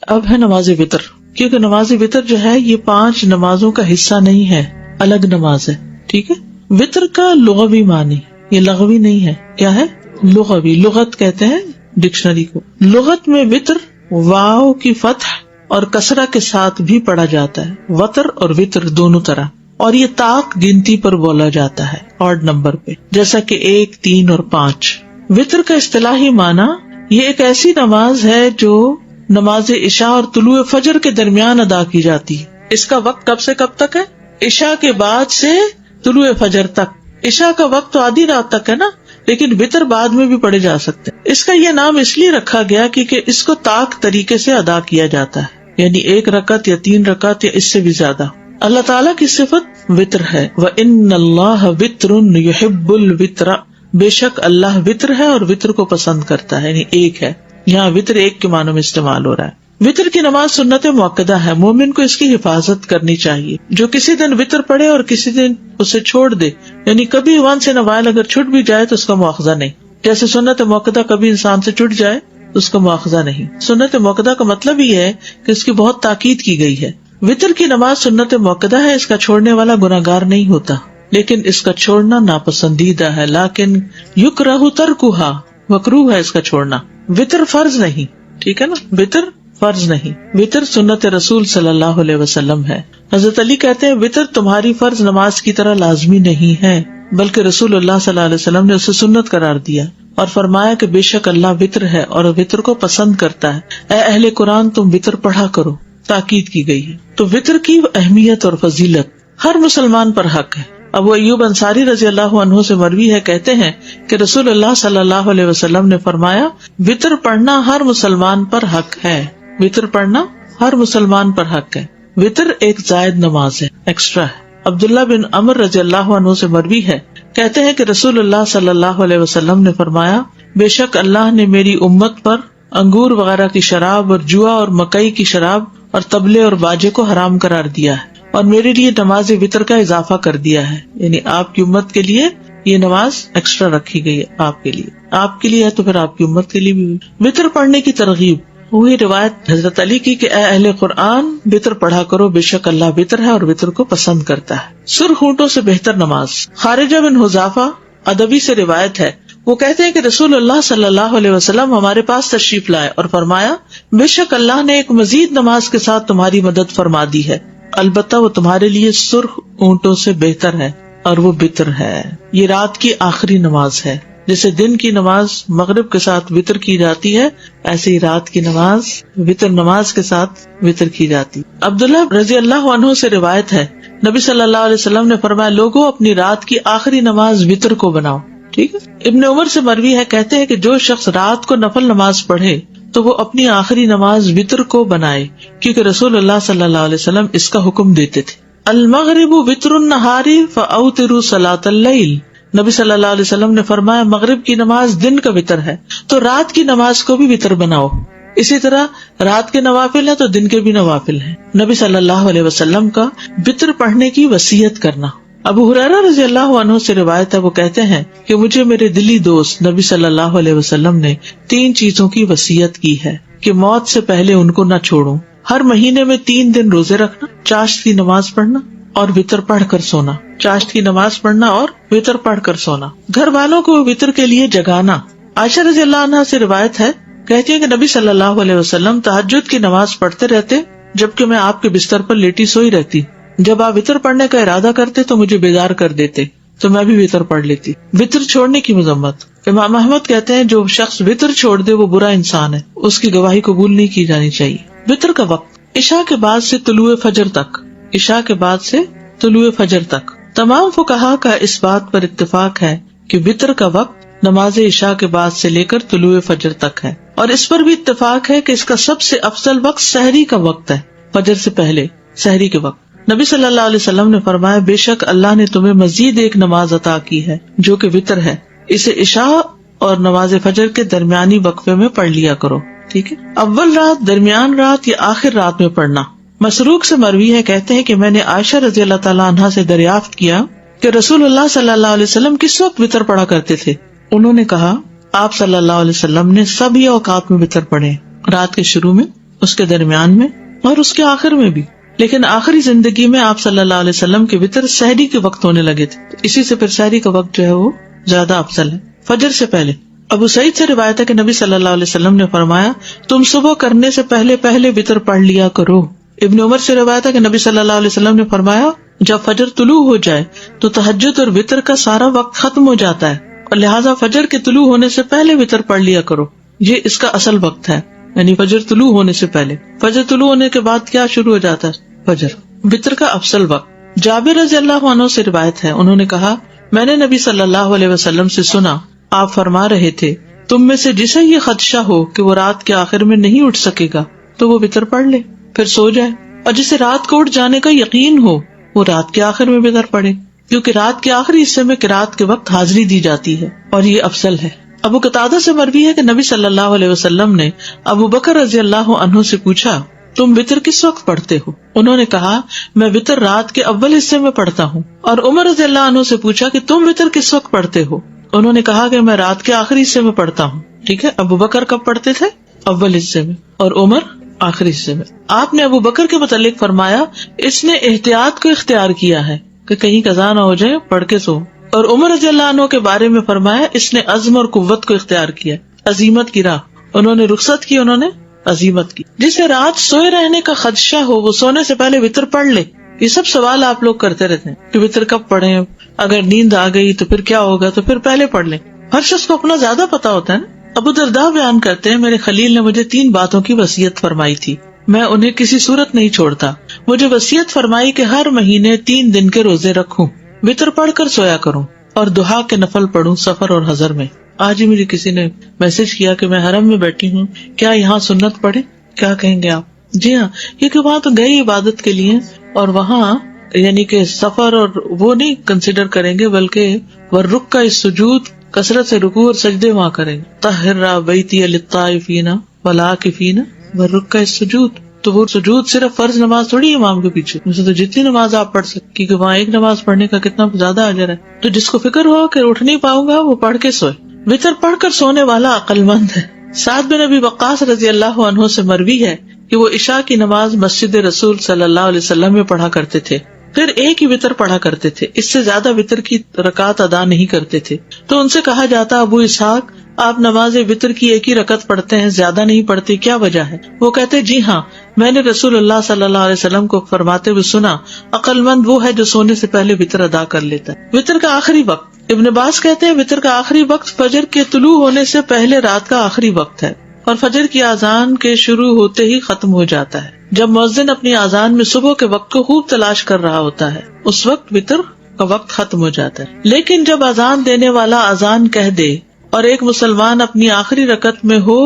اب ہے نماز وتر، کیونکہ نماز وتر جو ہے یہ 5 نمازوں کا حصہ نہیں ہے، الگ نماز ہے. ٹھیک ہے. وتر کا لغوی معنی، یہ لغوی نہیں ہے، کیا ہے؟ لغوی. لغت کہتے ہیں ڈکشنری کو. لغت میں وتر واو کی فتح اور کسرہ کے ساتھ بھی پڑھا جاتا ہے، وتر اور وتر دونوں طرح. اور یہ طاق گنتی پر بولا جاتا ہے، آڈ نمبر پہ، جیسا کہ 1، 3 اور 5. وتر کا اصطلاحی معنی یہ ایک ایسی نماز ہے جو نماز عشاء اور طلوع فجر کے درمیان ادا کی جاتی ہے. اس کا وقت کب سے کب تک ہے؟ عشاء کے بعد سے طلوع فجر تک. عشاء کا وقت تو آدھی رات تک ہے نا، لیکن وتر بعد میں بھی پڑھے جا سکتے ہیں. اس کا یہ نام اس لیے رکھا گیا کیونکہ اس کو طاق طریقے سے ادا کیا جاتا ہے، یعنی 1 رکعت یا 3 رکعت یا اس سے بھی زیادہ. اللہ تعالیٰ کی صفت وتر ہے. وَإِنَّ اللَّهَ وِتْرٌ يُحِبُّ الْوِتْرَ، بے شک اللہ وتر ہے اور وتر کو پسند کرتا ہے، یعنی ایک ہے. یہاں وتر ایک کے معنوں میں استعمال ہو رہا ہے. وتر کی نماز سنت مؤکدہ ہے، مومن کو اس کی حفاظت کرنی چاہیے. جو کسی دن وتر پڑھے اور کسی دن اسے چھوڑ دے، یعنی کبھی ونس ان اے وائل اگر چھٹ بھی جائے تو اس کا مواخذہ نہیں. جیسے سنت مؤکدہ کبھی انسان سے چھٹ جائے تو اس کا مواخذہ نہیں. سنت مؤکدہ کا مطلب یہ ہے کہ اس کی بہت تاکید کی گئی ہے. وتر کی نماز سنت مؤکدہ ہے، اس کا چھوڑنے والا گناہگار نہیں ہوتا، لیکن اس کا چھوڑنا ناپسندیدہ ہے. لیکن یکرہ ترکھا، مکروہ ہے اس کا چھوڑنا. وتر فرض نہیں. ٹھیک ہے نا، وتر فرض نہیں. وتر سنت رسول صلی اللہ علیہ وسلم ہے. حضرت علی کہتے ہیں وتر تمہاری فرض نماز کی طرح لازمی نہیں ہے، بلکہ رسول اللہ صلی اللہ علیہ وسلم نے اسے سنت قرار دیا اور فرمایا کہ بے شک اللہ وتر ہے اور وتر کو پسند کرتا ہے. اے اہل قرآن تم وتر پڑھا کرو، تاکید کی گئی ہے. تو وتر کی اہمیت اور فضیلت ہر مسلمان پر حق ہے. ابو ایوب انصاری رضی اللہ عنہ سے مروی ہے، کہتے ہیں کہ رسول اللہ صلی اللہ علیہ وسلم نے فرمایا وتر پڑھنا ہر مسلمان پر حق ہے. وتر پڑھنا ہر مسلمان پر حق ہے. وتر ایک زائد نماز ہے، ایکسٹرا ہے. عبداللہ بن عمر رضی اللہ عنہ سے مروی ہے، کہتے ہیں کہ رسول اللہ صلی اللہ علیہ وسلم نے فرمایا بے شک اللہ نے میری امت پر انگور وغیرہ کی شراب اور جوا اور مکئی کی شراب اور طبلے اور باجے کو حرام قرار دیا ہے اور میرے لیے نماز وتر کا اضافہ کر دیا ہے. یعنی آپ کی امت کے لیے یہ نماز ایکسٹرا رکھی گئی ہے. آپ کے لیے ہے تو پھر آپ کی امت کے لیے بھی. وتر پڑھنے کی ترغیب، وہی روایت حضرت علی کی کہ اے اہل قرآن وتر پڑھا کرو، بے شک اللہ وتر ہے اور وتر کو پسند کرتا ہے. سرخ اونٹوں سے بہتر نماز. خارجہ بن حذافہ ادبی سے روایت ہے، وہ کہتے ہیں کہ رسول اللہ صلی اللہ علیہ وسلم ہمارے پاس تشریف لائے اور فرمایا بے شک اللہ نے ایک مزید نماز کے ساتھ تمہاری مدد فرما دی ہے، البتہ وہ تمہارے لیے سرخ اونٹوں سے بہتر ہے اور وہ وتر ہے. یہ رات کی آخری نماز ہے. جیسے دن کی نماز مغرب کے ساتھ وتر کی جاتی ہے، ایسے ہی رات کی نماز وتر نماز کے ساتھ وتر کی جاتی. عبداللہ رضی اللہ عنہ سے روایت ہے، نبی صلی اللہ علیہ وسلم نے فرمایا لوگوں اپنی رات کی آخری نماز وتر کو بناؤ. ٹھیک ہے. ابن عمر سے مروی ہے، کہتے ہیں کہ جو شخص رات کو نفل نماز پڑھے تو وہ اپنی آخری نماز وتر کو بنائے، کیونکہ رسول اللہ صلی اللہ علیہ وسلم اس کا حکم دیتے تھے. المغرب وتر النہار فاوتروا صلاۃ اللیل. نبی صلی اللہ علیہ وسلم نے فرمایا مغرب کی نماز دن کا وتر ہے تو رات کی نماز کو بھی وتر بناؤ. اسی طرح رات کے نوافل ہیں تو دن کے بھی نوافل ہیں. نبی صلی اللہ علیہ وسلم کا وتر پڑھنے کی وصیت کرنا. ابو ہریرہ رضی اللہ عنہ سے روایت ہے، وہ کہتے ہیں کہ مجھے میرے دلی دوست نبی صلی اللہ علیہ وسلم نے 3 چیزوں کی وصیت کی ہے کہ موت سے پہلے ان کو نہ چھوڑوں. ہر مہینے میں 3 دن روزے رکھنا، چاشت کی نماز پڑھنا اور وتر پڑھ کر سونا. چاشت کی نماز پڑھنا اور وتر پڑھ کر سونا. گھر والوں کو وتر کے لیے جگانا. عائشہ رضی اللہ عنہا سے روایت ہے، کہتی ہیں کہ نبی صلی اللہ علیہ وسلم تہجد کی نماز پڑھتے رہتے جبکہ میں آپ کے بستر پر لیٹی سوئی رہتی. جب آپ وتر پڑھنے کا ارادہ کرتے تو مجھے بیدار کر دیتے تو میں بھی وتر پڑھ لیتی. وتر چھوڑنے کی مذمت. امام احمد کہتے ہیں جو شخص وتر چھوڑ دے وہ برا انسان ہے، اس کی گواہی قبول نہیں کی جانی چاہیے. وتر کا وقت عشاء کے بعد سے طلوع فجر تک. عشاء کے بعد سے طلوع فجر تک. تمام فقہا کا اس بات پر اتفاق ہے کہ وتر کا وقت نماز عشاء کے بعد سے لے کر طلوع فجر تک ہے، اور اس پر بھی اتفاق ہے کہ اس کا سب سے افضل وقت سحری کا وقت ہے، فجر سے پہلے سحری کے وقت. نبی صلی اللہ علیہ وسلم نے فرمایا بے شک اللہ نے تمہیں مزید ایک نماز عطا کی ہے جو کہ وتر ہے، اسے عشاء اور نماز فجر کے درمیانی وقفے میں پڑھ لیا کرو. ٹھیک ہے. اول رات، درمیان رات یا آخر رات میں پڑھنا. مسروق سے مروی ہے، کہتے ہیں کہ میں نے عائشہ رضی اللہ تعالیٰ عنہا سے دریافت کیا کہ رسول اللہ صلی اللہ علیہ وسلم کس وقت وتر پڑھا کرتے تھے. انہوں نے کہا آپ صلی اللہ علیہ وسلم نے سبھی اوقات میں وتر پڑھے، رات کے شروع میں، اس کے درمیان میں اور اس کے آخر میں بھی. لیکن آخری زندگی میں آپ صلی اللہ علیہ وسلم کے وطر سحری کے وقت ہونے لگے تھے. اسی سے پھر سحری کا وقت جو ہے وہ زیادہ افضل ہے فجر سے پہلے. ابو سعید سے روایت ہے کہ نبی صلی اللہ علیہ وسلم نے فرمایا تم صبح کرنے سے پہلے پہلے وطر پڑھ لیا کرو. ابن عمر سے روایت ہے کہ نبی صلی اللہ علیہ وسلم نے فرمایا جب فجر طلوع ہو جائے تو تہجد اور وطر کا سارا وقت ختم ہو جاتا ہے اور لہٰذا فجر کے طلوع ہونے سے پہلے وطر پڑھ لیا کرو. یہ اس کا اصل وقت ہے، یعنی فجر طلوع ہونے سے پہلے. فجر طلوع ہونے کے بعد کیا شروع ہو جاتا ہے؟ فجر. وطر کا افضل وقت. جابر رضی اللہ عنہ سے روایت ہے، انہوں نے کہا میں نے نبی صلی اللہ علیہ وسلم سے سنا، آپ فرما رہے تھے تم میں سے جسے یہ خدشہ ہو کہ وہ رات کے آخر میں نہیں اٹھ سکے گا تو وہ وطر پڑھ لے پھر سو جائے، اور جسے رات کو اٹھ جانے کا یقین ہو وہ رات کے آخر میں وطر پڑھے، کیونکہ رات کے آخری حصے میں قرات کے وقت حاضری دی جاتی ہے اور یہ افضل ہے. ابو قتادہ سے مروی ہے کہ نبی صلی اللہ علیہ وسلم نے ابو بکر رضی اللہ عنہ سے پوچھا تم وطر کس وقت پڑھتے ہو؟ انہوں نے کہا میں وطر رات کے اول حصے میں پڑھتا ہوں. اور عمر رضی اللہ عنہ سے پوچھا کہ تم وطر کس وقت پڑھتے ہو؟ انہوں نے کہا کہ میں رات کے آخری حصے میں پڑھتا ہوں. ٹھیک ہے، ابو بکر کب پڑھتے تھے؟ اول حصے میں، اور عمر آخری حصے میں. آپ نے ابو بکر کے متعلق فرمایا اس نے احتیاط کو اختیار کیا ہے کہ کہیں قضا نہ ہو جائے، پڑھ کے سو. اور عمر رضی اللہ عنہ کے بارے میں فرمایا اس نے عزم اور قوت کو اختیار کیا، عزیمت کی راہ. انہوں نے رخصت کی، انہوں نے عزیمت کی. جسے رات سوئے رہنے کا خدشہ ہو وہ سونے سے پہلے وطر پڑھ لے. یہ سب سوال آپ لوگ کرتے رہتے ہیں کہ وطر کب پڑھیں، اگر نیند آ گئی تو پھر کیا ہوگا، تو پھر پہلے پڑھ لیں. ہر شخص کو اپنا زیادہ پتا ہوتا ہے نا. ابو درداء بیان کرتے ہیں میرے خلیل نے مجھے 3 باتوں کی وصیت فرمائی تھی، میں انہیں کسی صورت نہیں چھوڑتا. مجھے وصیت فرمائی کہ ہر مہینے 3 دن کے روزے رکھوں، وطر پڑھ کر سویا کروں اور دہا کے نفل پڑھوں سفر اور حضر میں. آج ہی مجھے کسی نے میسج کیا کہ میں حرم میں بیٹھی ہوں، کیا یہاں سنت پڑھے؟ کیا کہیں گے آپ؟ جی ہاں، کیونکہ وہاں تو گئی عبادت کے لیے، اور وہاں یعنی کہ سفر اور وہ نہیں کنسیڈر کریں گے، بلکہ والرکع السجود، کثرت سے رکوع اور سجدے وہاں کریں گے. طہر بیتی للطائفین والعاکفین والرکع السجود. تو وہ سجود صرف فرض نماز تھوڑی امام کے پیچھے، اسے تو جتنی نماز آپ پڑھ سکتے، کیونکہ وہاں ایک نماز پڑھنے کا کتنا زیادہ اجر ہے. تو جس کو فکر ہو کہ اٹھ نہیں پاؤں گا وہ پڑھ کے سوئے. وطر پڑھ کر سونے والا عقل مند ہے. سعد بن ابی وقاص رضی اللہ عنہ سے مروی ہے کہ وہ عشاء کی نماز مسجد رسول صلی اللہ علیہ وسلم میں پڑھا کرتے تھے، پھر ایک ہی وطر پڑھا کرتے تھے، اس سے زیادہ وطر کی رکعت ادا نہیں کرتے تھے. تو ان سے کہا جاتا ابو اسحاق آپ نماز وطر کی ایک ہی رکعت پڑھتے ہیں، زیادہ نہیں پڑھتے، کیا وجہ ہے؟ وہ کہتے جی ہاں، میں نے رسول اللہ صلی اللہ علیہ وسلم کو فرماتے ہوئے سنا عقل مند وہ ہے جو سونے سے پہلے وطر ادا کر لیتا ہے. وطر کا آخری وقت، ابن عباس کہتے ہیں وطر کا آخری وقت فجر کے طلوع ہونے سے پہلے رات کا آخری وقت ہے اور فجر کی اذان کے شروع ہوتے ہی ختم ہو جاتا ہے. جب مؤذن اپنی اذان میں صبح کے وقت کو خوب تلاش کر رہا ہوتا ہے اس وقت وطر کا وقت ختم ہو جاتا ہے. لیکن جب اذان دینے والا اذان کہہ دے اور ایک مسلمان اپنی آخری رکعت میں ہو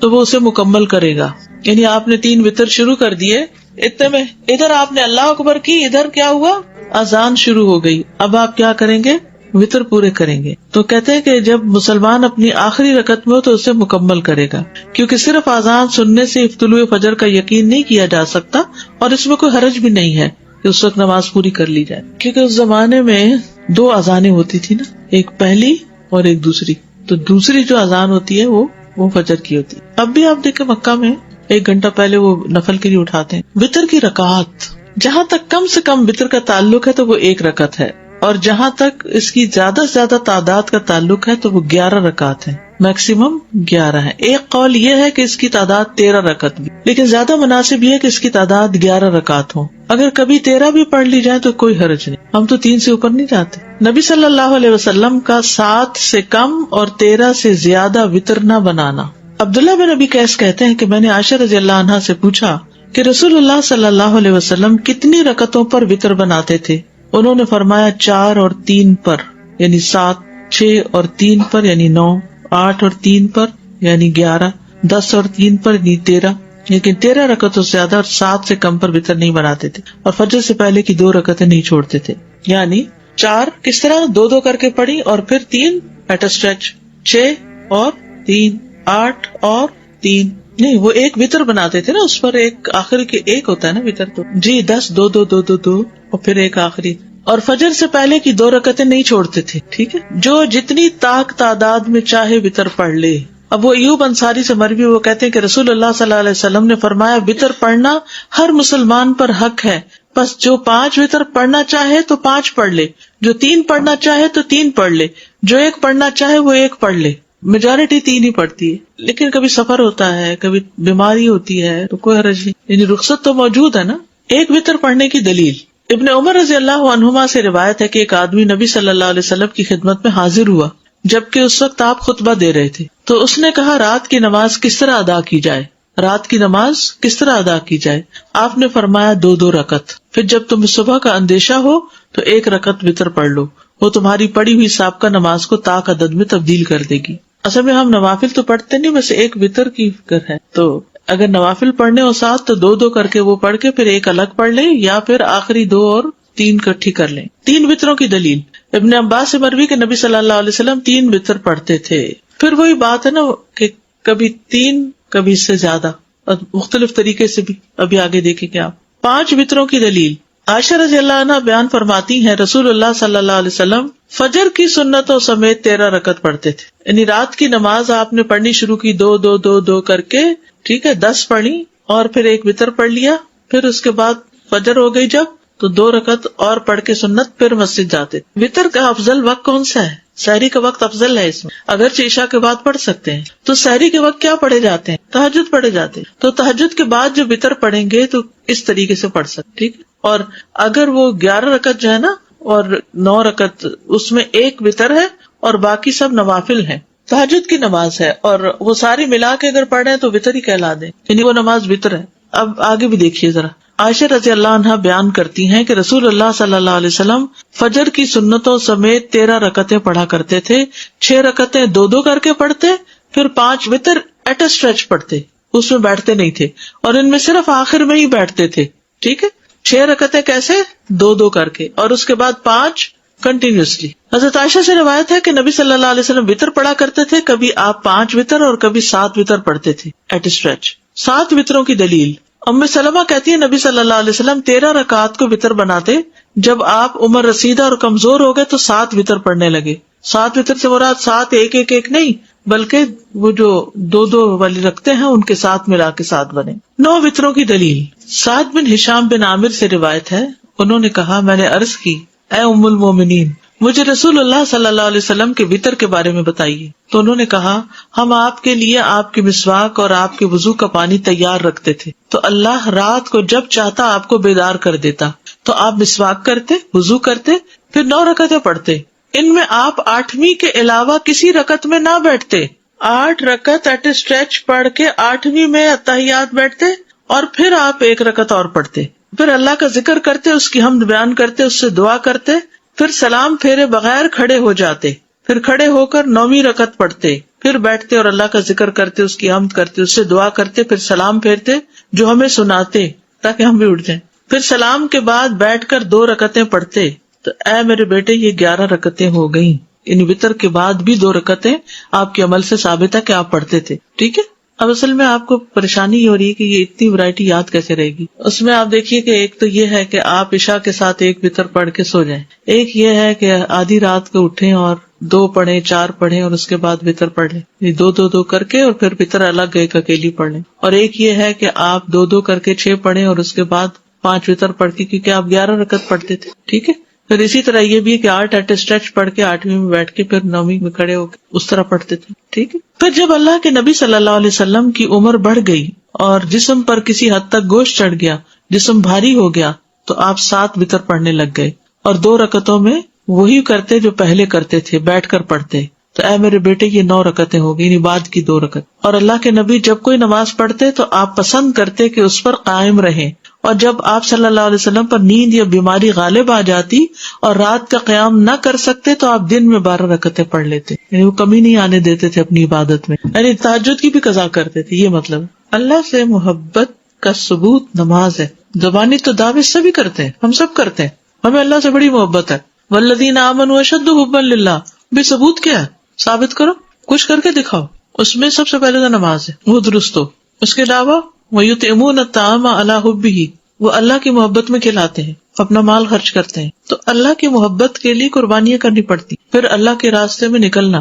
تو وہ اسے مکمل کرے گا. یعنی آپ نے 3 وطر شروع کر دیے، اتنے میں ادھر آپ نے اللہ اکبر کی، ادھر کیا ہوا، اذان شروع ہو گئی. اب آپ کیا کریں گے؟ وطر پورے کریں گے. تو کہتے ہیں کہ جب مسلمان اپنی آخری رکعت میں ہو تو اسے مکمل کرے گا، کیونکہ صرف اذان سننے سے طلوع فجر کا یقین نہیں کیا جا سکتا، اور اس میں کوئی حرج بھی نہیں ہے کہ اس وقت نماز پوری کر لی جائے. کیونکہ اس زمانے میں 2 اذانیں ہوتی تھی نا، ایک پہلی اور ایک دوسری. تو دوسری جو اذان ہوتی ہے وہ فجر کی ہوتی ہے. اب بھی آپ دیکھیں مکہ میں 1 گھنٹہ پہلے وہ نفل کے لیے اٹھاتے ہیں. وطر کی رکعت جہاں تک کم سے کم وطر کا تعلق ہے تو وہ 1 رکعت ہے، اور جہاں تک اس کی زیادہ سے زیادہ تعداد کا تعلق ہے تو وہ 11 رکعت ہے، میکسیمم 11 ہے. ایک قول یہ ہے کہ اس کی تعداد 13 رکعت بھی، لیکن زیادہ مناسب یہ ہے کہ اس کی تعداد 11 رکعت ہو. اگر کبھی 13 بھی پڑھ لی جائے تو کوئی حرج نہیں، ہم تو 3 سے اوپر نہیں جاتے. نبی صلی اللہ علیہ وسلم کا 7 سے کم اور 13 سے زیادہ وطر نہ بنانا. عبداللہ بن ابی قیس کہتے ہیں کہ میں نے عائشہ رضی اللہ عنہا سے پوچھا کہ رسول اللہ صلی اللہ علیہ وسلم کتنی رکعتوں پر وطر بناتے تھے؟ انہوں نے فرمایا 4 اور 3 پر یعنی 7، 6 اور 3 پر یعنی 9، 8 اور 3 پر یعنی 11، 10 اور 3 پر یعنی 13. لیکن 13 رکعتوں سے زیادہ اور 7 سے کم پر وطر نہیں بناتے تھے، اور فجر سے پہلے کی 2 رکعتیں نہیں چھوڑتے تھے. یعنی 4 کس طرح 2 کر کے پڑھی، اور پھر 3 ایٹ اے اسٹریچ، 6 اور 3، 8 اور 3 نہیں، وہ ایک وطر بناتے تھے نا، اس پر ایک آخری کے ایک ہوتا ہے نا وطر. تو جی 10، 2 2 2 2 2 اور پھر ایک آخری. اور فجر سے پہلے کی 2 رکعتیں نہیں چھوڑتے تھے. ٹھیک ہے، جو جتنی تعداد میں چاہے وطر پڑھ لے ابو ایوب انصاری سے مروی، وہ کہتے ہیں کہ رسول اللہ صلی اللہ علیہ وسلم نے فرمایا وتر پڑھنا ہر مسلمان پر حق ہے، بس جو 5 وتر پڑھنا چاہے تو 5 پڑھ لے، جو 3 پڑھنا چاہے تو 3 پڑھ لے، جو 1 پڑھنا چاہے وہ 1 پڑھ لے۔ میجورٹی 3 ہی پڑھتی ہے، لیکن کبھی سفر ہوتا ہے، کبھی بیماری ہوتی ہے تو کوئی حرج نہیں، یعنی رخصت تو موجود ہے نا۔ 1 وتر پڑھنے کی دلیل، ابن عمر رضی اللہ عنہما سے روایت ہے کہ ایک آدمی نبی صلی اللہ علیہ وسلم کی خدمت میں حاضر ہوا جبکہ اس وقت آپ خطبہ دے رہے تھے، تو اس نے کہا رات کی نماز کس طرح ادا کی جائے، رات کی نماز کس طرح ادا کی جائے؟ آپ نے فرمایا 2 رکعت، پھر جب تمہیں صبح کا اندیشہ ہو تو 1 رکعت وتر پڑھ لو، وہ تمہاری پڑھی ہوئی سابقہ نماز کو طاق عدد میں تبدیل کر دے گی۔ اصل میں ہم نوافل تو پڑھتے نہیں، بس 1 وتر کی فکر ہے، تو اگر نوافل پڑھنے ہو ساتھ تو 2 کر کے وہ پڑھ کے پھر 1 الگ پڑھ لیں، یا پھر آخری 2 اور 3 اکٹھی کر لیں۔ 3 وتروں کی دلیل، ابن عباس سے مروی کہ نبی صلی اللہ علیہ وسلم 3 وتر پڑھتے تھے۔ پھر وہی بات ہے نا کہ کبھی 3 کبھی اس سے زیادہ، اور مختلف طریقے سے بھی، ابھی آگے دیکھیں کہ آپ 5 وتروں کی دلیل، عائشہ رضی اللہ عنہا بیان فرماتی ہیں رسول اللہ صلی اللہ علیہ وسلم فجر کی سنتوں سمیت 13 رکعت پڑھتے تھے، یعنی رات کی نماز آپ نے پڑھنی شروع کی 2 کر کے، ٹھیک ہے، 10 پڑھی اور پھر 1 وتر پڑھ لیا، پھر اس کے بعد فجر ہو گئی جب تو 2 رکعت اور پڑھ کے سنت پھر مسجد جاتے۔ وتر کا افضل وقت کون سا ہے؟ سحری کا وقت افضل ہے اس میں، اگرچہ عشاء کے بعد پڑھ سکتے ہیں، تو سحری کے وقت کیا پڑھے جاتے ہیں؟ تہجد پڑھے جاتے ہیں، تو تہجد کے بعد جو وتر پڑھیں گے تو اس طریقے سے پڑھ سکتے، ٹھیک ہے۔ اور اگر وہ 11 رکعت جو ہے نا اور 9 رکعت، اس میں 1 وتر ہے اور باقی سب نوافل ہیں، تہجد کی نماز ہے، اور وہ ساری ملا کے اگر پڑھیں تو وتر ہی کہلا دیں، یعنی وہ نماز وتر ہے۔ اب آگے بھی دیکھیے ذرا، عائشہ رضی اللہ عنہا بیان کرتی ہیں کہ رسول اللہ صلی اللہ علیہ وسلم فجر کی سنتوں سمیت 13 رکعتیں پڑھا کرتے تھے، 6 رکعتیں 2 کر کے پڑھتے، پھر 5 وتر ایٹ اے اسٹریچ پڑھتے، اس میں بیٹھتے نہیں تھے، اور ان میں صرف آخر میں ہی بیٹھتے تھے، ٹھیک ہے۔ 6 رکعتیں کیسے؟ 2 کر کے، اور اس کے بعد 5 کنٹینیوسلی۔ حضرت عائشہ سے روایت ہے کہ نبی صلی اللہ علیہ وسلم وتر پڑھا کرتے تھے، کبھی آپ 5 وتر اور کبھی 7 وتر پڑھتے تھے ایٹ اے اسٹریچ۔ 7 وتروں کی دلیل، ام سلمہ کہتی ہے نبی صلی اللہ علیہ وسلم 13 رکعات کو وتر بناتے، جب آپ عمر رسیدہ اور کمزور ہو گئے تو 7 وتر پڑھنے لگے۔ 7 وتر سے مراد 7 ایک نہیں، بلکہ وہ جو 2 والی رکھتے ہیں ان کے ساتھ ملا کے 7 بنے۔ 9 وتروں کی دلیل، سعد بن ہشام بن عامر سے روایت ہے، انہوں نے کہا میں نے عرض کی اے ام المومنین، مجھے رسول اللہ صلی اللہ علیہ وسلم کے وتر کے بارے میں بتائیے، تو انہوں نے کہا ہم آپ کے لیے آپ کی مسواک اور آپ کے وضو کا پانی تیار رکھتے تھے، تو اللہ رات کو جب چاہتا آپ کو بیدار کر دیتا، تو آپ مسواک کرتے، وضو کرتے، پھر 9 رکعتیں پڑھتے، ان میں آپ 8ویں کے علاوہ کسی رکعت میں نہ بیٹھتے، 8 رکعت ایٹ اے اسٹریچ پڑھ کے 8ویں میں اتحیات بیٹھتے، اور پھر آپ 1 رکعت اور پڑھتے، پھر اللہ کا ذکر کرتے، اس کی حمد بیان کرتے، اس سے دعا کرتے، پھر سلام پھیرے بغیر کھڑے ہو جاتے، پھر کھڑے ہو کر 9ویں رکعت پڑھتے، پھر بیٹھتے اور اللہ کا ذکر کرتے، اس کی حمد کرتے، اس سے دعا کرتے، پھر سلام پھیرتے جو ہمیں سناتے تاکہ ہم بھی اٹھ جائیں، پھر سلام کے بعد بیٹھ کر 2 رکعتیں پڑھتے۔ تو اے میرے بیٹے یہ 11 رکعتیں ہو گئیں، ان وتر کے بعد بھی 2 رکعتیں آپ کے عمل سے ثابت ہے کہ آپ پڑھتے تھے، ٹھیک ہے۔ اب اصل میں آپ کو پریشانی یہ ہو رہی ہے کہ یہ اتنی ورائٹی یاد کیسے رہے گی؟ اس میں آپ دیکھیے کہ ایک تو یہ ہے کہ آپ عشاء کے ساتھ 1 وتر پڑھ کے سو جائیں، ایک یہ ہے کہ آدھی رات کو اٹھیں اور 2 پڑھیں، 4 پڑھیں اور اس کے بعد وتر پڑھ لیں، یہ 2 کر کے اور پھر وتر الگ ایک اکیلی پڑھ لیں، اور ایک یہ ہے کہ آپ 2 کر کے 6 پڑھیں اور اس کے بعد 5 وتر پڑھ کے، کیونکہ آپ 11 رکعت پڑھتے تھے، ٹھیک ہے۔ پھر اسی طرح یہ بھی کہ 8 ایٹ اے اسٹریچ پڑھ کے 8ویں میں بیٹھ کے پھر 9ویں میں کھڑے ہو کے اس طرح پڑھتے تھے، ٹھیک ہے۔ پھر جب اللہ کے نبی صلی اللہ علیہ وسلم کی عمر بڑھ گئی اور جسم پر کسی حد تک گوشت چڑھ گیا، جسم بھاری ہو گیا، تو آپ 7 وتر پڑھنے لگ گئے، اور 2 رکعتوں میں وہی کرتے جو پہلے کرتے تھے، بیٹھ کر پڑھتے۔ تو اے میرے بیٹے یہ 9 رکعتیں ہو گئی، یعنی بعد کی 2 رکعت۔ اور اللہ کے نبی جب کوئی نماز پڑھتے تو آپ پسند کرتے کہ اس پر قائم رہیں، اور جب آپ صلی اللہ علیہ وسلم پر نیند یا بیماری غالب آ جاتی اور رات کا قیام نہ کر سکتے تو آپ دن میں 12 رکعتیں پڑھ لیتے، یعنی وہ کمی نہیں آنے دیتے تھے اپنی عبادت میں، یعنی تہجد کی بھی قضا کرتے تھے۔ یہ مطلب اللہ سے محبت کا ثبوت نماز ہے۔ زبانی تو دعوے سبھی کرتے ہیں، ہم سب کرتے ہیں، ہمیں اللہ سے بڑی محبت ہے، والذین آمنوا اشد حبا للہ، بھی ثبوت کیا ہے؟ ثابت کرو، کچھ کر کے دکھاؤ۔ اس میں سب سے پہلے تو نماز ہے، وہ درست ہو۔ اس کے علاوہ وَيُطْعِمُونَ الطَّعَامَ عَلَىٰ حُبِّهِ، وہ اللہ کی محبت میں کھلاتے ہیں، اپنا مال خرچ کرتے ہیں۔ تو اللہ کی محبت کے لیے قربانیاں کرنی پڑتی، پھر اللہ کے راستے میں نکلنا،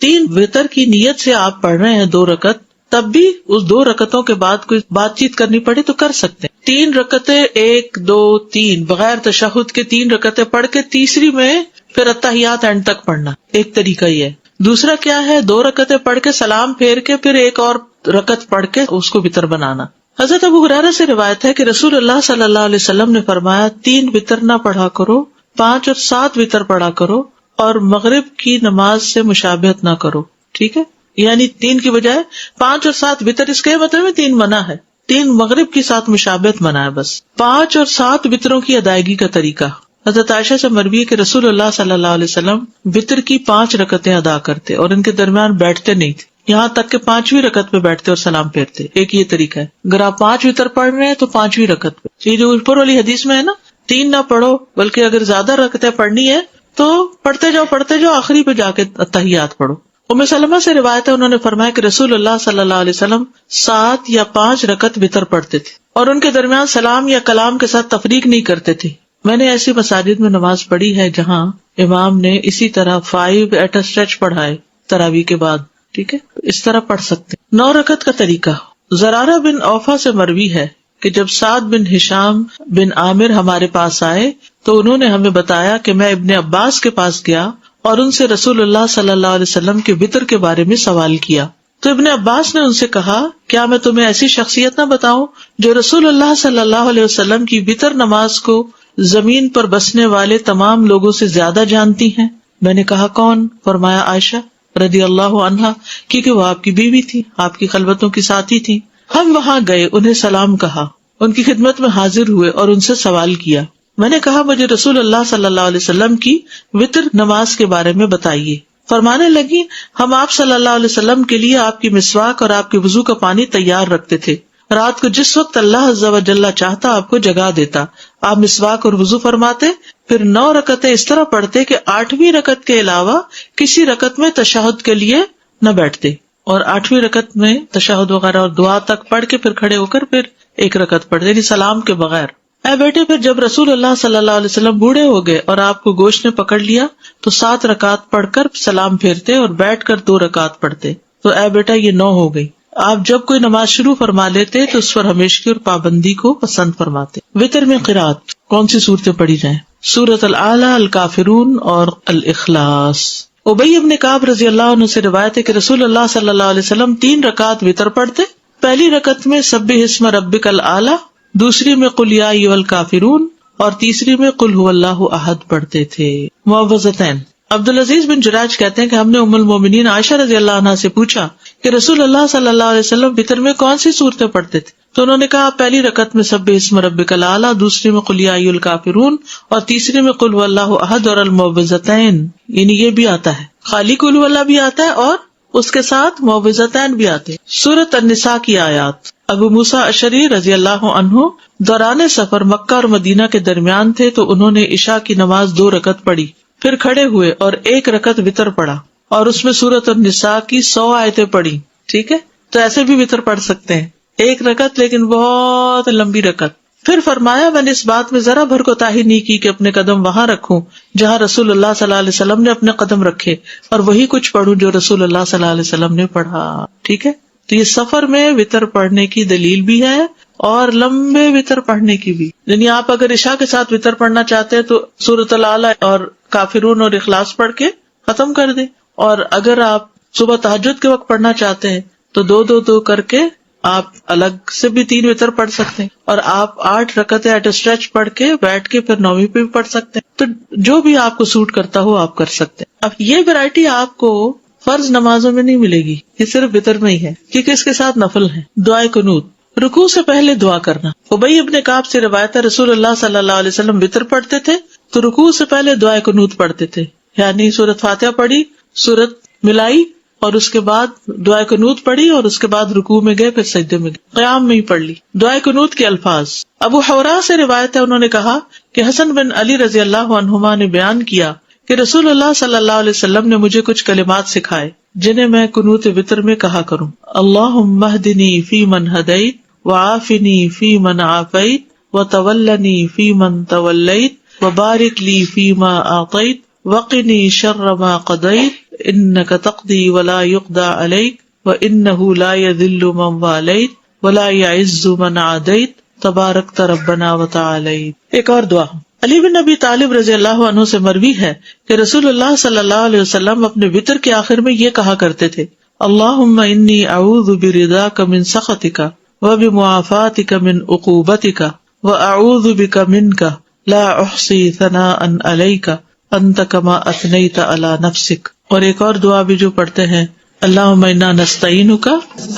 3 وتر کی نیت سے آپ پڑھ رہے ہیں 2 رکعت، تب بھی اس 2 رکعتوں کے بعد کوئی بات چیت کرنی پڑے تو کر سکتے ہیں۔ 3 رکعتیں 1 2 3 بغیر تشہد کے 3 رکعتیں پڑھ کے تیسری میں پھر اتحیات اینڈ تک پڑھنا، ایک طریقہ یہ ہے۔ دوسرا کیا ہے، 2 رکعتیں پڑھ کے سلام پھیر کے پھر ایک اور رکعت پڑھ کے اس کو وتر بنانا۔ حضرت ابو ہریرہ سے روایت ہے کہ رسول اللہ صلی اللہ علیہ وسلم نے فرمایا 3 وتر نہ پڑھا کرو، 5 اور 7 وتر پڑھا کرو، اور مغرب کی نماز سے مشابہت نہ کرو، ٹھیک ہے، یعنی 3 کی بجائے 5 اور 7 وتر، اس کے مطلب میں 3 منع ہے، 3 مغرب کے ساتھ مشابہت منع ہے بس۔ 5 اور 7 وتروں کی ادائیگی کا طریقہ، حضرت عائشہ سے مروی ہے کہ رسول اللہ صلی اللہ علیہ وسلم وتر کی 5 رکعتیں ادا کرتے اور ان کے درمیان بیٹھتے نہیں تھے، یہاں تک کہ 5ویں رکعت پہ بیٹھتے اور سلام پھیرتے۔ ایک یہ طریقہ ہے، اگر آپ 5 وتر پڑھ رہے ہیں تو 5ویں رکعت پہ، یہ جو اوپر والی حدیث میں ہے نا 3 نہ پڑھو، بلکہ اگر زیادہ رکعتیں پڑھنی ہے تو پڑھتے جاؤ آخری پہ جا کے تحیات پڑھو۔ ام سلمہ سے روایت ہے، انہوں نے فرمایا کہ رسول اللہ صلی اللہ علیہ وسلم 7 یا 5 رکعت وتر پڑھتے تھے اور ان کے درمیان سلام یا کلام کے ساتھ تفریق نہیں کرتے تھے۔ میں نے ایسی مساجد میں نماز پڑھی ہے جہاں امام نے اسی طرح 5 ایٹ اے اسٹریچ پڑھائے تراویح کے بعد، ٹھیک ہے، اس طرح پڑھ سکتے۔ 9 رکعت کا طریقہ، زرارہ بن اوفا سے مروی ہے کہ جب سعد بن ہشام بن عامر ہمارے پاس آئے تو انہوں نے ہمیں بتایا کہ میں ابن عباس کے پاس گیا اور ان سے رسول اللہ صلی اللہ علیہ وسلم کے وتر کے بارے میں سوال کیا، تو ابن عباس نے ان سے کہا کیا میں تمہیں ایسی شخصیت نہ بتاؤں جو رسول اللہ صلی اللہ علیہ وسلم کی وتر نماز کو زمین پر بسنے والے تمام لوگوں سے زیادہ جانتی ہیں؟ میں نے کہا کون؟ فرمایا عائشہ رضی اللہ عنہا، کیونکہ وہ آپ کی بیوی تھی، آپ کی خلوتوں کی ساتھی تھی۔ ہم وہاں گئے، انہیں سلام کہا، ان کی خدمت میں حاضر ہوئے اور ان سے سوال کیا۔ میں نے کہا مجھے رسول اللہ صلی اللہ علیہ وسلم کی وتر نماز کے بارے میں بتائیے۔ فرمانے لگی ہم آپ صلی اللہ علیہ وسلم کے لیے آپ کی مسواک اور آپ کے وضو کا پانی تیار رکھتے تھے، رات کو جس وقت اللہ عز و جل چاہتا آپ کو جگا دیتا، آپ مسواک اور وضو فرماتے، پھر 9 رکعتیں اس طرح پڑھتے کہ 8ویں رکعت کے علاوہ کسی رکعت میں تشہد کے لیے نہ بیٹھتے، اور 8ویں رکعت میں تشہد وغیرہ اور دعا تک پڑھ کے پھر کھڑے ہو کر پھر 1 رکعت پڑھتے، یعنی سلام کے بغیر۔ اے بیٹے، پھر جب رسول اللہ صلی اللہ علیہ وسلم بوڑھے ہو گئے اور آپ کو گوشت نے پکڑ لیا تو 7 رکعت پڑھ کر سلام پھیرتے اور بیٹھ کر 2 رکعت پڑھتے۔ تو اے بیٹا یہ 9 ہو گئی۔ آپ جب کوئی نماز شروع فرما لیتے تو اس پر ہمیشگی اور پابندی کو پسند فرماتے۔ وتر میں قرات کون سی صورتیں پڑھی جائیں؟ سورۃ الاعلی، الکافرون اور الاخلاص۔ ابی ابن کعب رضی اللہ عنہ سے روایت ہے کہ رسول اللہ صلی اللہ علیہ وسلم 3 رکعت وتر پڑھتے، پہلی رکعت میں سبح اسم ربک الاعلی، دوسری میں قل یا ایھا الکافرون اور تیسری میں قل ھو اللہ احد پڑھتے تھے۔ معوذتین۔ عبدالعزیز بن جراج کہتے ہیں کہ ہم نے ام المومنین عائشہ رضی اللہ عنہا سے پوچھا کہ رسول اللہ صلی اللہ علیہ وسلم وتر میں کون سی صورتیں پڑھتے تھے؟ تو انہوں نے کہا پہلی رکعت میں سبح اسم ربک الاعلی، دوسری میں قل یا ایھا الکافرون اور تیسری میں قل ھو اللہ احد اور المعوذتین، یعنی یہ بھی آتا ہے، خالی قل ھو اللہ بھی آتا ہے اور اس کے ساتھ معوذتین بھی آتے ہیں۔ سورۃ النساء کی آیات۔ ابو موسیٰ اشعری رضی اللہ عنہ دوران سفر مکہ اور مدینہ کے درمیان تھے تو انہوں نے عشاء کی نماز 2 رکعت پڑھی، پھر کھڑے ہوئے اور 1 رکعت وتر پڑھا اور اس میں سورۃ النساء کی 100 آیتیں پڑھی، ٹھیک ہے، تو ایسے بھی وتر پڑھ سکتے ہیں، 1 رکعت لیکن بہت لمبی رکعت۔ پھر فرمایا میں نے اس بات میں ذرا بھر کوتاہی نہیں کی کہ اپنے قدم وہاں رکھوں جہاں رسول اللہ صلی اللہ علیہ وسلم نے اپنے قدم رکھے اور وہی کچھ پڑھوں جو رسول اللہ صلی اللہ علیہ وسلم نے پڑھا، ٹھیک ہے۔ تو یہ سفر میں وتر پڑھنے کی دلیل بھی ہے اور لمبے وتر پڑھنے کی بھی، یعنی آپ اگر عشاء کے ساتھ وتر پڑھنا چاہتے ہیں تو سورۃ الاعلی اور کافرون اور اخلاص پڑھ کے ختم کر دیں، اور اگر آپ صبح تہجد کے وقت پڑھنا چاہتے ہیں تو 2 کر کے آپ الگ سے بھی 3 وتر پڑھ سکتے ہیں، اور آپ 8 رکعتیں ایٹ اسٹریچ پڑھ کے بیٹھ کے پھر 9ویں پہ بھی پڑھ سکتے ہیں، تو جو بھی آپ کو سوٹ کرتا ہو آپ کر سکتے ہیں۔ اب یہ ویرائٹی آپ کو فرض نمازوں میں نہیں ملے گی، یہ صرف وتر میں ہی ہے کیونکہ اس کے ساتھ نفل ہے۔ دعائے قنوت، رکوع سے پہلے دعا کرنا۔ ابی ابن کعب سے روایت ہے رسول اللہ صلی اللہ علیہ وسلم وتر پڑھتے تھے تو رکوع سے پہلے دعائے قنوت پڑھتے تھے، یعنی سورۃ فاتحہ پڑھی، سورت ملائی اور اس کے بعد دعائے قنوت پڑھی اور اس کے بعد رکوع میں گئے، پھر سجدے میں گئے، قیام میں ہی پڑھ لی۔ دعائے قنوت کے الفاظ۔ ابو حورا سے روایت ہے، انہوں نے کہا کہ حسن بن علی رضی اللہ عنہما نے بیان کیا کہ رسول اللہ صلی اللہ علیہ وسلم نے مجھے کچھ کلمات سکھائے جنہیں میں قنوت وتر میں کہا کروں۔ اللہم اہدنی فی من ہدیت وعافنی فی من عافیت وتولنی فی من تولیت وبارک لی فی ما اعطیت وقنی شر ما قضیت انک تقضی ولا یقضی علیک وانہ لا یذل من والیت ولا یعز من عادیت تبارکت ربنا وتعالیت. ایک اور دعا علی بن ابی طالب رضی اللہ عنہ سے مروی ہے کہ رسول اللہ صلی اللہ علیہ وسلم اپنے وتر کے آخر میں یہ کہا کرتے تھے: اللہم انی اعوذ برضاک من سخطک وبمعافاتک من عقوبتک واعوذ بک منک لا احصی ثناء علیک انت کما اثنیت علی نفسک. اور ایک اور دعا بھی جو پڑھتے ہیں: اللہم انا نستعینک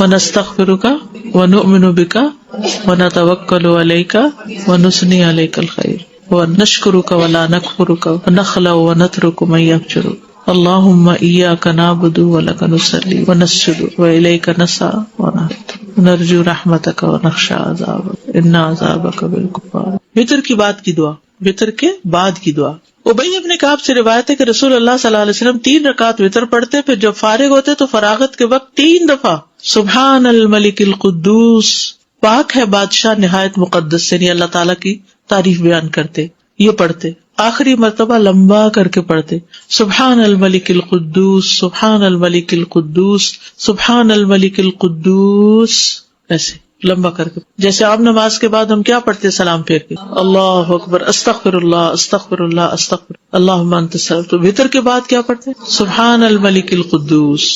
ونستغفرک ونؤمن بک ونتوکل علیک ونثنی علیک الخیر ونشکرک ولا نکفرک ونخلع ونترک من یفجرک. اللہم ایاک نعبد ولک نصلی ونسجد والیک نسعی ونرجو رحمتک ونخشی عذابک ان عذابک بالکفار. وتر کی بعد کی دعا، وتر کے بعد کی دعا. ابی ابن کعب سے روایت ہے کہ رسول اللہ صلی اللہ علیہ وسلم 3 رکعت وتر پڑھتے، پھر جب فارغ ہوتے تو فراغت کے وقت 3 دفعہ سبحان الملک القدوس، پاک ہے بادشاہ نہایت مقدس سے، یعنی اللہ تعالیٰ کی تعریف بیان کرتے، یہ پڑھتے. آخری مرتبہ لمبا کر کے پڑھتے سبحان الملک القدوس سبحان الملک القدوس سبحان الملک القدوس، ایسے لمبا کر کے. جیسے عام نماز کے بعد ہم کیا پڑھتے سلام پھیر کے اللہ اکبر استغفر اللہ استغفر اللہ استغفر اللہم انت السلام. تو وتر کے بعد کیا پڑھتے سبحان الملک القدوس.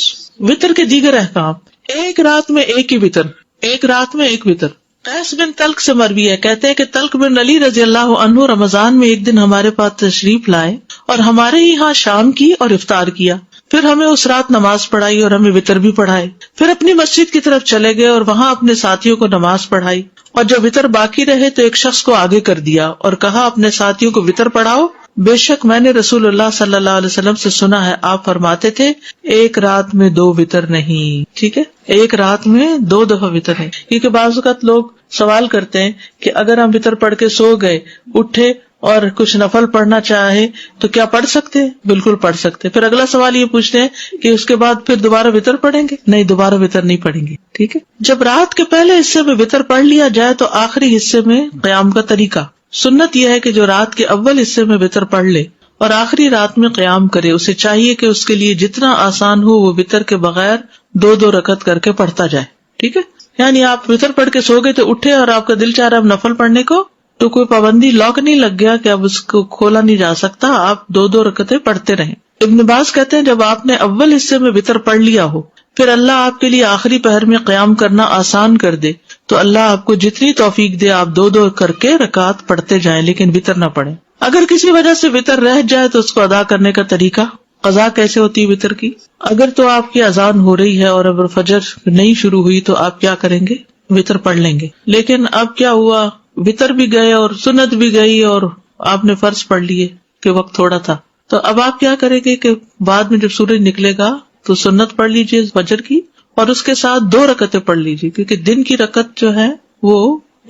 وتر کے دیگر احکام: ایک رات میں ایک ہی وتر، ایک رات میں ایک وتر. قیس بن طلق سے مروی ہے، کہتے ہیں کہ طلق بن علی رضی اللہ عنہ رمضان میں ایک دن ہمارے پاس تشریف لائے اور ہمارے یہاں شام کی اور افطار کیا، پھر ہمیں اس رات نماز پڑھائی اور ہمیں وتر بھی پڑھائے. پھر اپنی مسجد کی طرف چلے گئے اور وہاں اپنے ساتھیوں کو نماز پڑھائی، اور جب وتر باقی رہے تو ایک شخص کو آگے کر دیا اور کہا اپنے ساتھیوں کو وتر پڑھاؤ، بے شک میں نے رسول اللہ صلی اللہ علیہ وسلم سے سنا ہے آپ فرماتے تھے ایک رات میں 2 وتر نہیں. ٹھیک ہے، ایک رات میں 2 دفعہ وتر نہیں. کیونکہ بعض اوقات لوگ سوال کرتے ہیں کہ اگر ہم وتر پڑھ کے سو گئے، اٹھے اور کچھ نفل پڑھنا چاہے تو کیا پڑھ سکتے ہیں؟ بالکل پڑھ سکتے. پھر اگلا سوال یہ پوچھتے ہیں کہ اس کے بعد پھر دوبارہ وتر پڑھیں گے؟ نہیں، دوبارہ وتر نہیں پڑھیں گے. ٹھیک ہے، جب رات کے پہلے حصے میں وتر پڑھ لیا جائے تو آخری حصے میں قیام کا طریقہ. سنت یہ ہے کہ جو رات کے اول حصے میں وتر پڑھ لے اور آخری رات میں قیام کرے، اسے چاہیے کہ اس کے لیے جتنا آسان ہو وہ وتر کے بغیر 2 رکعت کر کے پڑھتا جائے. ٹھیک ہے، یعنی آپ وتر پڑھ کے سو گئے تو اٹھے اور آپ کا دل چاہ رہا اب نفل پڑھنے کو، تو کوئی پابندی لاک نہیں لگ گیا کہ اب اس کو کھولا نہیں جا سکتا، آپ 2 رکعتیں پڑھتے رہیں. ابن باز کہتے ہیں جب آپ نے اول حصے میں وتر پڑھ لیا ہو، پھر اللہ آپ کے لیے آخری پہر میں قیام کرنا آسان کر دے تو اللہ آپ کو جتنی توفیق دے آپ 2 کر کے رکعت پڑھتے جائیں، لیکن وتر نہ پڑھیں. اگر کسی وجہ سے وتر رہ جائے تو اس کو ادا کرنے کا طریقہ. قضا کیسے ہوتی ہے وتر کی؟ اگر تو آپ کی اذان ہو رہی ہے اور اگر فجر نہیں شروع ہوئی تو آپ کیا کریں گے؟ وتر پڑھ لیں گے. لیکن اب کیا ہوا، وتر بھی گئے اور سنت بھی گئی اور آپ نے فرض پڑھ لیے کہ وقت تھوڑا تھا، تو اب آپ کیا کریں گے کہ بعد میں جب سورج نکلے گا تو سنت پڑھ لیجیے فجر کی اور اس کے ساتھ 2 رکعتیں پڑھ لیجیے، کیونکہ دن کی رکعت جو ہے وہ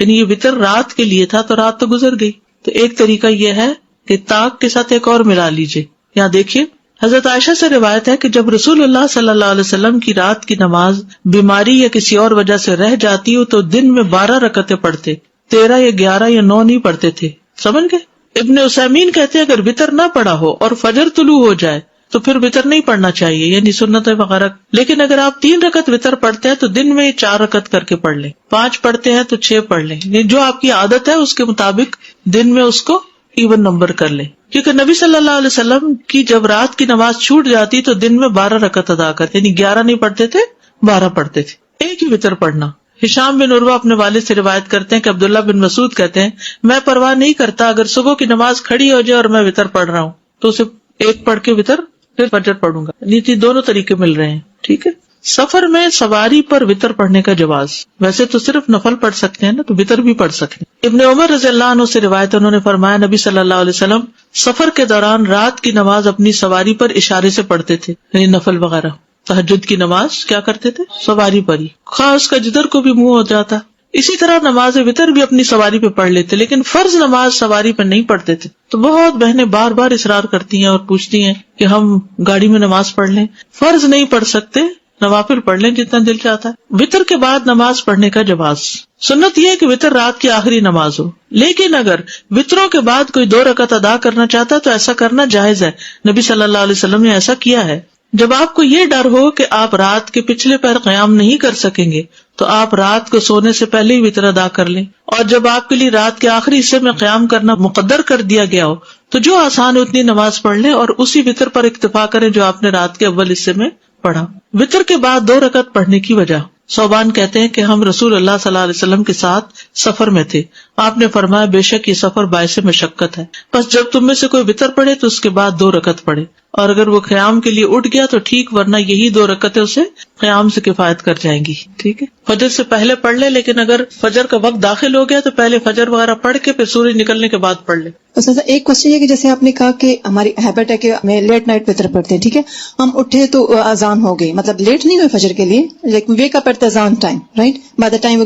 یعنی یہ وتر رات کے لیے تھا تو رات تو گزر گئی. تو ایک طریقہ یہ ہے کہ طاق کے ساتھ ایک اور ملا لیجیے. یہاں دیکھیے حضرت عائشہ سے روایت ہے کہ جب رسول اللہ صلی اللہ علیہ وسلم کی رات کی نماز بیماری یا کسی اور وجہ سے رہ جاتی ہو تو دن میں 12 رکعتیں پڑھتے، 13 یا 11 یا 9 نہیں پڑھتے تھے. سمجھ گئے؟ ابن عثیمین کہتے ہیں اگر وتر نہ پڑھا ہو اور فجر طلوع ہو جائے تو پھر وتر نہیں پڑھنا چاہیے، یعنی سنت وغیرہ. لیکن اگر آپ 3 رکعت وتر پڑھتے ہیں تو دن میں 4 رکعت کر کے پڑھ لیں، 5 پڑھتے ہیں تو 6 پڑھ لیں، یعنی جو آپ کی عادت ہے اس کے مطابق دن میں اس کو ایون نمبر کر لیں. کیونکہ نبی صلی اللہ علیہ وسلم کی جب رات کی نماز چھوٹ جاتی تو دن میں 12 رکعت ادا کرتے، یعنی 11 نہیں پڑھتے تھے، 12 پڑھتے تھے. ایک ہی وتر پڑھنا. ہشام بن عروہ اپنے والد سے روایت کرتے ہیں کہ عبداللہ بن مسعود کہتے ہیں میں پرواہ نہیں کرتا اگر صبح کی نماز کھڑی ہو جائے اور میں وتر پڑھ رہا ہوں تو اسے 1 پڑھ کے وتر پھر فجر پڑھوں گا. نیتی دونوں طریقے مل رہے ہیں. ٹھیک ہے. سفر میں سواری پر وتر پڑھنے کا جواز. ویسے تو صرف نفل پڑھ سکتے ہیں نا، تو وتر بھی پڑھ سکتے ہیں. ابن عمر رضی اللہ عنہ سے روایت، انہوں نے فرمایا نبی صلی اللہ علیہ وسلم سفر کے دوران رات کی نماز اپنی سواری پر اشارے سے پڑھتے تھے، یعنی نفل وغیرہ. تہجد کی نماز کیا کرتے تھے؟ سواری پر ہی، خواہ اس کا جدھر کو بھی منہ ہو جاتا. اسی طرح نماز وتر بھی اپنی سواری پہ پڑھ لیتے، لیکن فرض نماز سواری پہ نہیں پڑھتے تھے. تو بہت بہنیں بار بار اصرار کرتی ہیں اور پوچھتی ہیں کہ ہم گاڑی میں نماز پڑھ لیں. فرض نہیں پڑھ سکتے، نوافل پڑھ لیں جتنا دل چاہتا ہے. وتر کے بعد نماز پڑھنے کا جواز. سنت یہ ہے کہ وتر رات کی آخری نماز ہو، لیکن اگر وتروں کے بعد کوئی 2 رکعت ادا کرنا چاہتا ہے تو ایسا کرنا جائز ہے. نبی صلی اللہ علیہ وسلم نے ایسا کیا ہے. جب آپ کو یہ ڈر ہو کہ آپ رات کے پچھلے پہر قیام نہیں کر سکیں گے تو آپ رات کو سونے سے پہلے ہی وتر ادا کر لیں، اور جب آپ کے لیے رات کے آخری حصے میں قیام کرنا مقدر کر دیا گیا ہو تو جو آسان اتنی نماز پڑھ لیں اور اسی وتر پر اکتفا کریں جو آپ نے رات کے اول حصے میں پڑھا۔ وتر کے بعد 2 رکعت پڑھنے کی وجہ، صوبان کہتے ہیں کہ ہم رسول اللہ صلی اللہ علیہ وسلم کے ساتھ سفر میں تھے، آپ نے فرمایا بے شک یہ سفر باعث مشقت ہے، بس جب تم میں سے کوئی وتر پڑھے تو اس کے بعد 2 رکعت پڑھے، اور اگر وہ قیام کے لیے اٹھ گیا تو ٹھیک، ورنہ یہی 2 رکعتیں اسے قیام سے کفایت کر جائیں گی۔ ٹھیک ہے، فجر سے پہلے پڑھ لے، لیکن اگر فجر کا وقت داخل ہو گیا تو پہلے فجر وغیرہ پڑھ کے پھر سورج نکلنے کے بعد پڑھ لے۔ استاذہ ایک کوشچن یہ کہ جیسے آپ نے کہا کہ ہماری ہیبٹ ہے کہ ہمیں لیٹ نائٹ وتر پڑھتے ہیں، ٹھیک ہے، ہم اٹھے تو اذان ہو گئی، مطلب لیٹ نہیں ہوئے فجر کے لیے، لیکن ویک اپ ایٹ دا اذان time, right, by the time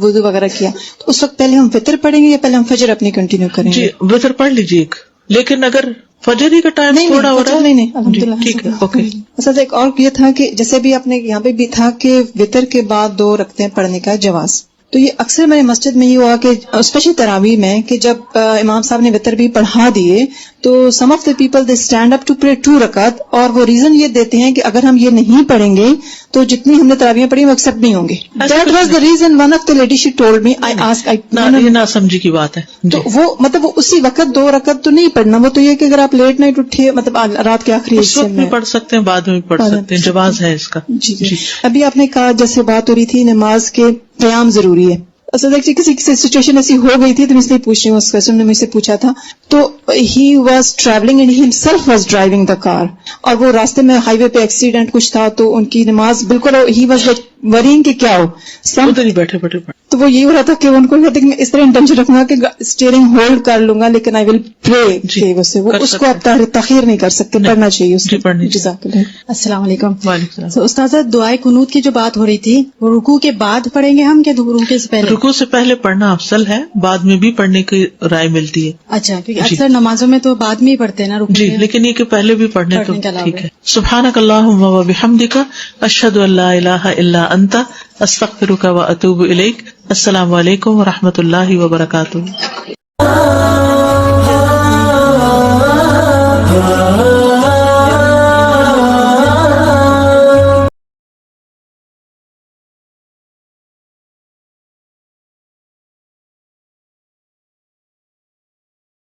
وضو وغیرہ کیا، تو اس وقت پہلے ہم وتر پڑھیں گے یا پہلے ہم فجر اپنی کنٹینیو کریں گے؟ جی وتر پڑھ لیجیے، لیکن اگر فجر ہی کا ٹائم تھوڑا ہو رہا ہے نہیں الحمدللہ ٹھیک ہے، اوکے۔ استاذ ایک اور یہ تھا کہ جیسے بھی آپ نے یہاں پہ بھی تھا کہ وتر کے بعد 2 رکعتیں پڑھنے کا جواز، تو یہ اکثر میرے مسجد میں یہ ہوا کہ اسپیشلی تراویح میں کہ جب امام صاحب نے وتر بھی پڑھا دیے تو some of the people they stand up to pray 2 رکعت، اور وہ ریزن یہ دیتے ہیں کہ اگر ہم یہ نہیں پڑھیں گے تو جتنی ہم نے تراویح پڑھی وہ ایکسپٹ نہیں ہوں گے۔ That was the reason, one of the lady she told me, I ask, یہ نہ سمجھی کی بات ہے۔ تو وہ مطلب وہ اسی وقت 2 رکعت تو نہیں پڑھنا، وہ تو یہ کہ اگر آپ لیٹ نائٹ اٹھیے مطلب رات کے آخری اس حصے وقت میں بھی پڑھ سکتے ہیں، بعد میں بھی پڑھ سکتے ہیں، جواز ہے اس کا۔ جی ابھی آپ نے کہا جیسے بات ہو رہی تھی نماز کے قیام ضروری ہے، اصل کسی سچویشن ایسی ہو گئی تھی تو میں اس لیے پوچھ رہی ہوں، اس کوشچن نے مجھ سے پوچھا تھا، تو he was travelling and he himself was driving the car, اور وہ راستے میں ہائی وے پہ ایکسیڈنٹ کچھ تھا تو ان کی نماز بالکل، ہی واز ورینگ کہ کیا ہو، ادھر ہی بیٹھے بیٹھے پڑھ۔ تو وہ یہ ہو رہا تھا کہ ان کو کہتے کہ اس طرح انٹینشن رکھوں گا کہ اسٹیئرنگ ہولڈ کر لوں گا لیکن آئی ول پرے کہ وہ اس کو آپ تاخیر نہیں کر سکتے، پڑھنا چاہیے اس کو۔ جزاک اللہ۔ السلام علیکم۔ وعلیکم السلام۔ استاذہ دعائے قنوت کی جو بات ہو رہی تھی وہ رکوع کے بعد پڑھیں گے ہم کیا رکوع سے پہلے؟ رکوع سے پہلے پڑھنا افضل ہے، بعد میں بھی پڑھنے کی رائے ملتی ہے۔ اچھا، کیونکہ اکثر نمازوں میں تو بعد میں ہی پڑھتے ہیں نا رکوع جی، لیکن یہ کہ پہلے بھی پڑھنے تو ٹھیک ہے۔ سبحانک اللہم و بحمدک، اشہد ان لا الہ الا انت، استغفرک و اتوب الیک۔ السلام علیکم و رحمۃ اللہ وبرکاتہ۔